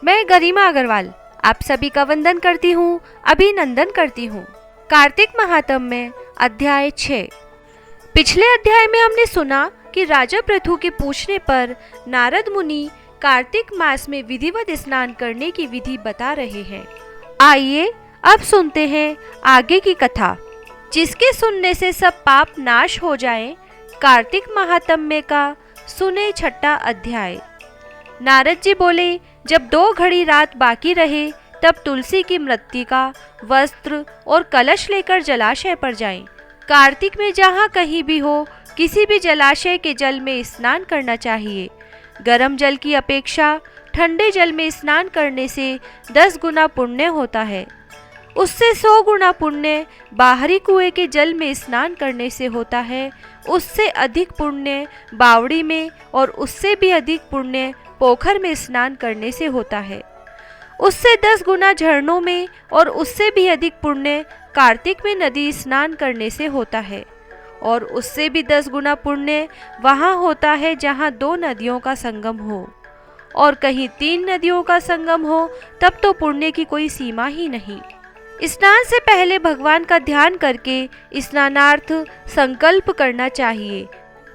मैं गरिमा अग्रवाल आप सभी का वंदन करती हूँ, अभिनंदन करती हूँ। कार्तिक महात्म्य में अध्याय 6। पिछले अध्याय में हमने सुना कि राजा पृथु के पूछने पर नारद मुनि कार्तिक मास में विधिवत स्नान करने की विधि बता रहे हैं। आइए अब सुनते हैं आगे की कथा, जिसके सुनने से सब पाप नाश हो जाएं। कार्तिक महात्म्य का सुने 6वां अध्याय। नारद जी बोले, जब 2 घड़ी रात बाकी रहे तब तुलसी की मृत्तिका, वस्त्र और कलश लेकर जलाशय पर जाएं। कार्तिक में जहाँ कहीं भी हो किसी भी जलाशय के जल में स्नान करना चाहिए। गर्म जल की अपेक्षा ठंडे जल में स्नान करने से 10 गुना पुण्य होता है। उससे 100 गुना पुण्य बाहरी कुएं के जल में स्नान करने से होता है। उससे अधिक पुण्य बावड़ी में और उससे भी अधिक पुण्य पोखर में स्नान करने से होता है। उससे 10 गुना झरनों में और उससे भी अधिक पुण्य कार्तिक में नदी स्नान करने से होता है। और उससे भी 10 गुना पुण्य वहाँ होता है जहाँ 2 नदियों का संगम हो, और कहीं 3 नदियों का संगम हो, तब तो पुण्य की कोई सीमा ही नहीं। स्नान से पहले भगवान का ध्यान करके स्नानार्थ संकल्प करना चाहिए।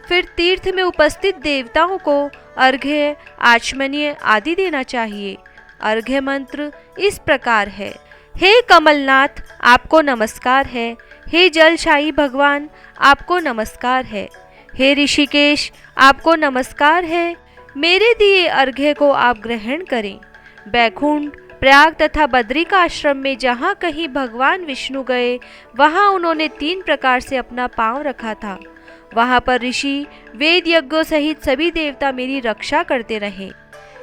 फिर तीर्थ में उपस्थित देवताओं को अर्घ्य, आचमनीय आदि देना चाहिए। अर्घ्य मंत्र इस प्रकार है। हे कमलनाथ, आपको नमस्कार है। हे जलशाही भगवान, आपको नमस्कार है। हे ऋषिकेश, आपको नमस्कार है। मेरे दिए अर्घ्य को आप ग्रहण करें। बैकुंठ, प्रयाग तथा बद्री का आश्रम में जहाँ कहीं भगवान विष्णु गए, वहाँ उन्होंने 3 प्रकार से अपना पांव रखा था। वहाँ पर ऋषि, वेद यज्ञों सहित सभी देवता मेरी रक्षा करते रहे।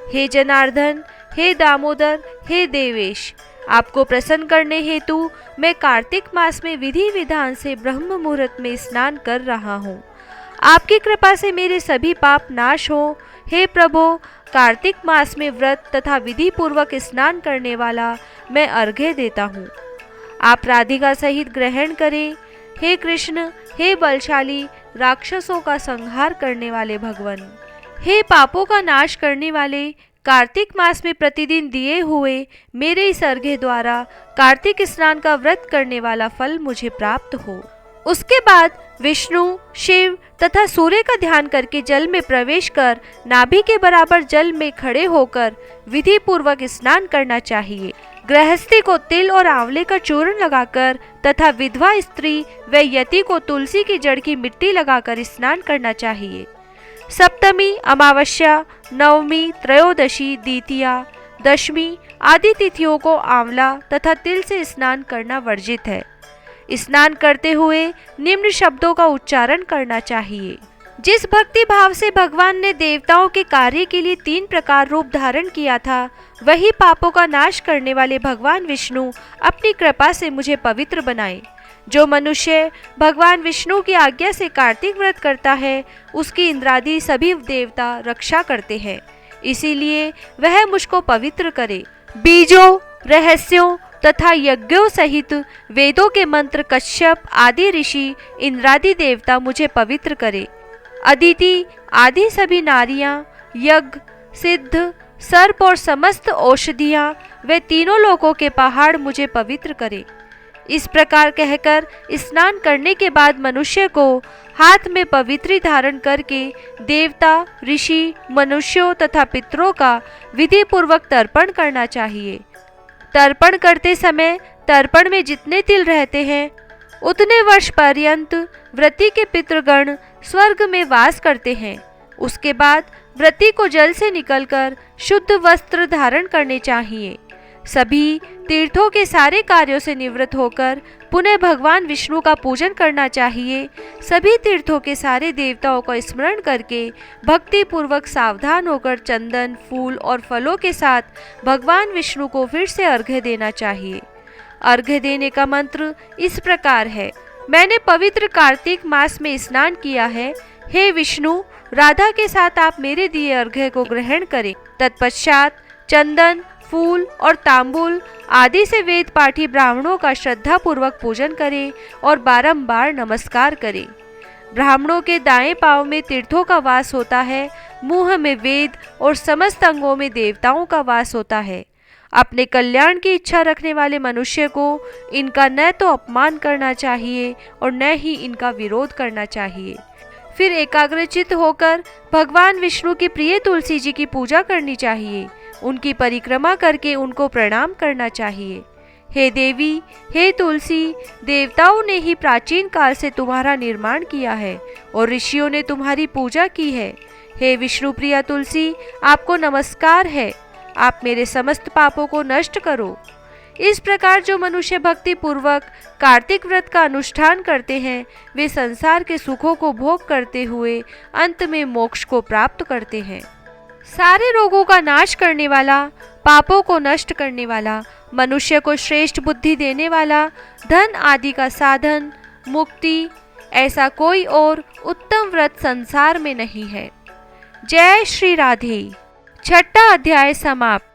हे जनार्दन, हे दामोदर, हे देवेश, आपको प्रसन्न करने हेतु मैं कार्तिक मास में विधि विधान से ब्रह्म मुहूर्त में स्नान कर रहा हूँ। आपकी कृपा से मेरे सभी पाप नाश हो। हे प्रभो, कार्तिक मास में व्रत तथा विधि पूर्वक स्नान करने वाला मैं अर्घ्य देता हूँ। आप राधिका सहित ग्रहण करें। हे कृष्ण, हे बलशाली, राक्षसों का संहार करने वाले भगवान, हे पापों का नाश करने वाले, कार्तिक मास में प्रतिदिन दिए हुए मेरे इस अर्घ्य द्वारा कार्तिक स्नान का व्रत करने वाला फल मुझे प्राप्त हो। उसके बाद विष्णु, शिव तथा सूर्य का ध्यान करके जल में प्रवेश कर नाभि के बराबर जल में खड़े होकर विधि पूर्वक स्नान करना चाहिए। गृहस्थी को तिल और आंवले का चूर्ण लगाकर तथा विधवा स्त्री व यति को तुलसी की जड़ की मिट्टी लगाकर स्नान करना चाहिए। सप्तमी, अमावस्या, नवमी, त्रयोदशी, द्वितीया, दशमी आदि तिथियों को आंवला तथा तिल से स्नान करना वर्जित है। स्नान करते हुए निम्न शब्दों का उच्चारण करना चाहिए। जिस भक्ति भाव से भगवान ने देवताओं के कार्य के लिए 3 प्रकार रूप धारण किया था, वही पापों का नाश करने वाले भगवान विष्णु अपनी कृपा से मुझे पवित्र बनाए। जो मनुष्य भगवान विष्णु की आज्ञा से कार्तिक व्रत करता है, उसकी इंद्रादि सभी देवता रक्षा करते हैं। इसीलिए वह मुझको पवित्र करे। बीजों, रहस्यों तथा यज्ञों सहित वेदों के मंत्र कश्यप आदि ऋषि, इंद्रादि देवता मुझे पवित्र करे। अदिति आदि सभी नारियां, यज्ञ, सिद्ध, सर्प और समस्त औषधियां वे तीनों लोकों के पहाड़ मुझे पवित्र करे। इस प्रकार कहकर स्नान करने के बाद मनुष्य को हाथ में पवित्री धारण करके देवता, ऋषि, मनुष्यों तथा पितरों का विधि पूर्वक तर्पण करना चाहिए। तर्पण करते समय तर्पण में जितने तिल रहते हैं, उतने वर्ष पर्यंत व्रती के पितृगण स्वर्ग में वास करते हैं। उसके बाद व्रती को जल से निकलकर शुद्ध वस्त्र धारण करने चाहिए। सभी तीर्थों के सारे कार्यों से निवृत्त होकर पुनः भगवान विष्णु का पूजन करना चाहिए। सभी तीर्थों के सारे देवताओं का स्मरण करके भक्ति पूर्वक सावधान होकर चंदन, फूल और फलों के साथ भगवान विष्णु को फिर से अर्घ्य देना चाहिए। अर्घ्य देने का मंत्र इस प्रकार है। मैंने पवित्र कार्तिक मास में स्नान किया है। हे विष्णु, राधा के साथ आप मेरे दिए अर्घ्य को ग्रहण करें। तत्पश्चात चंदन, फूल और तांबूल आदि से वेद पाठी ब्राह्मणों का श्रद्धा पूर्वक पूजन करें और बारंबार नमस्कार करें। ब्राह्मणों के दाएं पांव में तीर्थों का वास होता है, मुंह में वेद और समस्त अंगों में देवताओं का वास होता है। अपने कल्याण की इच्छा रखने वाले मनुष्य को इनका न तो अपमान करना चाहिए और न ही इनका विरोध करना चाहिए। फिर एकाग्रचित्त होकर भगवान विष्णु की प्रिय तुलसी जी की पूजा करनी चाहिए। उनकी परिक्रमा करके उनको प्रणाम करना चाहिए। हे देवी, हे तुलसी, देवताओं ने ही प्राचीन काल से तुम्हारा निर्माण किया है और ऋषियों ने तुम्हारी पूजा की है। हे विष्णु प्रिया तुलसी, आपको नमस्कार है। आप मेरे समस्त पापों को नष्ट करो। इस प्रकार जो मनुष्य भक्ति पूर्वक कार्तिक व्रत का अनुष्ठान करते हैं, वे संसार के सुखों को भोग करते हुए अंत में मोक्ष को प्राप्त करते हैं। सारे रोगों का नाश करने वाला, पापों को नष्ट करने वाला, मनुष्य को श्रेष्ठ बुद्धि देने वाला, धन आदि का साधन, मुक्ति, ऐसा कोई और उत्तम व्रत संसार में नहीं है। जय श्री राधे। छठा अध्याय समाप्त।